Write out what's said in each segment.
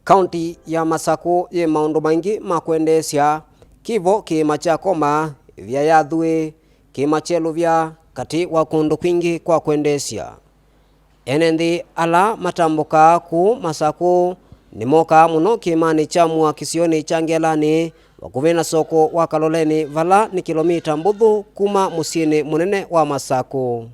Kaunti ya Masako ye maundu maingi makwendesya kivo kima cha koma vya yadhwe kima chelu vya kati wa kundu kwingi kwa kwendesya enendi ala matambuka ku Masako nimoka muno kimani chamwa kisioni changelani wakuvena soko wa Kaloleni vala ni kilomita mbuthu kuma musieni munene wa Masako.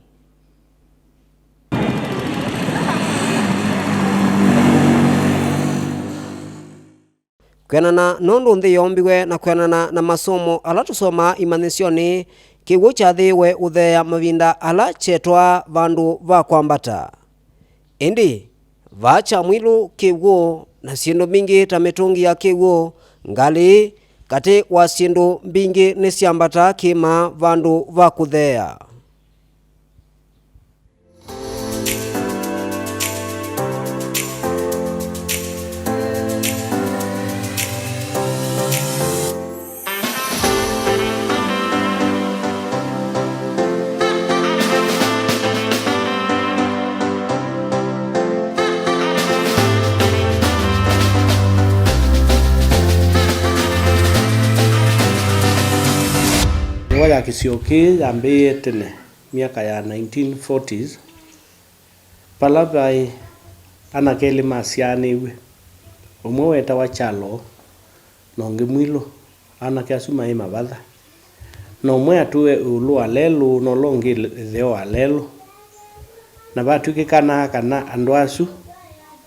Kwenana nondu nthi yombiwe na kwenana na masomo ala tusoma imanisioni kiwu chathiwe uthea mavinda ala chetwa vandu va kwambata indi vacha mwilu kiwu na sindu mingi ta mitungi ya kiwu ngali kati wa sindu mbingi ni siambata kima vandu va kuthea. Ya Kisioki yambiye tene miaka ya 1940s palabai anakeli masianiwe umwe weta wa chalo nongi mwilo anake asuma ima badha no umwe atuwe ulu alelu no longi dheo alelu na batu kana andwasu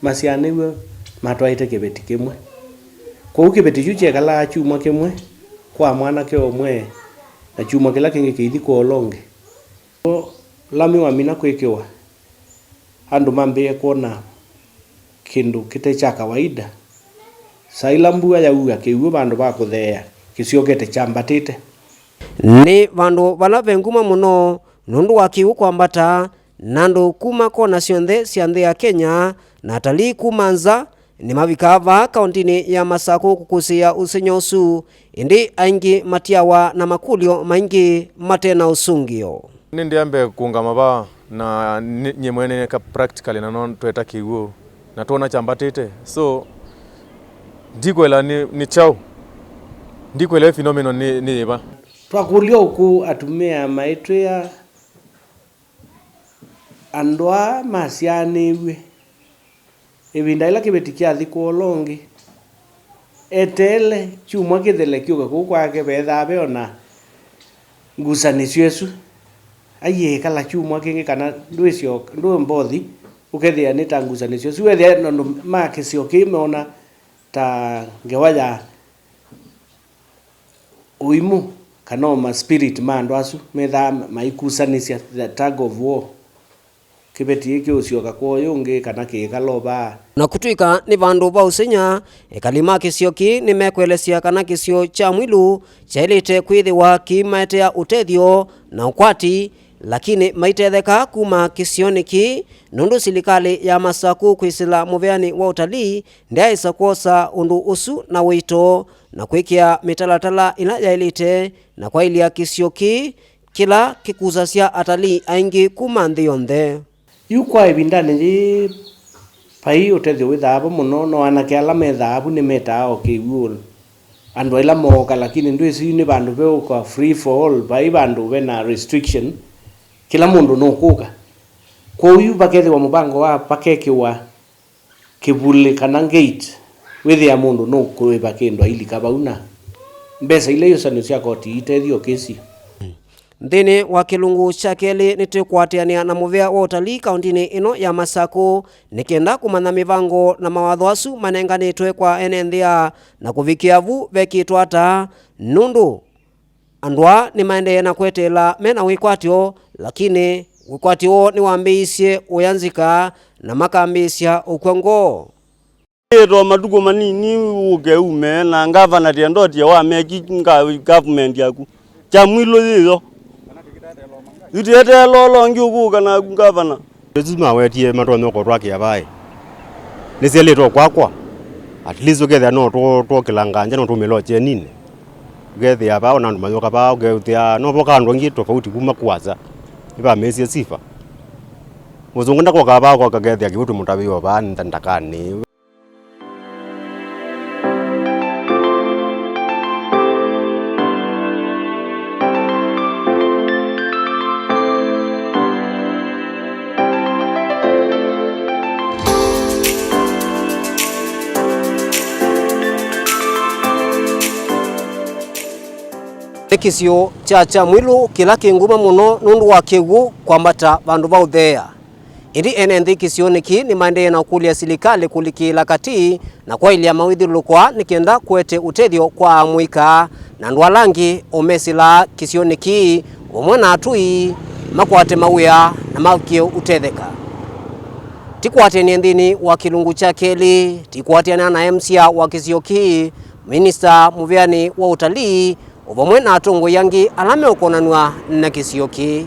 masianiwe matwaite kibeti kimwe kwa ukibeti chuche kala chuma kimwe kwa mwana ke omwe na chuma kila kingi kithi ko longe lami wa mina kwekewa andu mambe kona kindu kite cha kawaida sailambu ya uya kiwu bandu ba kuthea kisiogete chambatite ni vandu vala venguma muno nundu wa kiwu kwambata nandu kuma kona sionthe cia nthi ya Kenya na atalii kumanza ni mavikava kauntini ya Masako kukusia usenyosu indi aingi matiawa na makulio maingi matena usungio nindiambe kungama ba na nyemwene ka practically na non tweta kiwu na tuona chambatite so ndikwela ni chao ndikwela phenomenon ni ba twakulio ku atumia maitria andwa masianiwe ebinda ila kibetikia thiko longi etele chuma kithele kiuga kukwake bethabe ona ngusanisyo yesu aye kala chuma kingi kana ndwisyo ndo mbothi ukethia ni tangusanisyo yesu wethia no makisyo kimeona ta ngewaya uimu kana ma spirit mando asu metha maikusanisya the tag of war kibeti iki usioka kwa yungi kana kikaloba na kutuika ni vandu va usenya ekalima kisioki ni mekwelesya kana kisio cha mwilu chailite kwithiwa kimaetea utethio na ukwati lakini maitetheka kuma kisioni ki nundu silikali ya Masako kwisila muveani wa utalii ndiaisa kuosa undu usu na wito na kwikia mitalatala ila yailite na kwa ilia kisioki kila kikuzasya atalii aingi kuma nthi yonthe yukwa ibindani ji pai utethio withabo muno no anake ala methabu ni metao kiwul andu ila moka lakini ndu isi ni bandu be kwa free for all pai bandu be na restriction kila mundu no kuka kwa uyu bakethe wa mubango wa pakeke wa kibule kana gate withi ya mundu no kuiba kindu ili kabauna mbesa ile yo sanu cia koti itethio kesi nthini wa kilungu cha keli nitikwatiania na muvea wa utalii kauntini ino ya Masako nikenda kumanya mivango na mawatho asu manenganitwe kwa ene nthia na kuvikia vu vekitwata nundu andwa ni maendee na kwetela mena wikwatio lakini wikwatio ni wambiisye uyanzika na makambisya ukwengo ero madugo manini ugeume na ngavana tiendotia wa meki government yaku cha mwilo hiyo itiete lolongi ukuka na gavana lazima wetie matonyo ko twake yabaye niseletwa kwakwa at least uketha no to kilanganja no tumeloche nini ugethe aba ona ndu mayoka ba ugethe no boka ndo ngi tofauti kuma kwaza iba mesi sifa muzungu ndako kaba kwa kagethe akibutu mutabiwa ba ndakani kisio cha Chamwilu kila kinguma muno nundu wa kigu kwambata vandu va uthea. Indi ene nthi kisio niki ni maendeea na ukulia silikali kulikila kati na kwa ilia mawithilukwa nikienda kwete utethio kwa mwika na ndwalangi omesila kisio niki umwe na atui makwate mawia na makio utetheka. Tikwatenia nthini wa kilungu cha keli, tikwatiana na MCA wa kisio ki, Minister Muveani wa utalii, uvamwe na atongo yangi alame ukonanwa na kisio ki.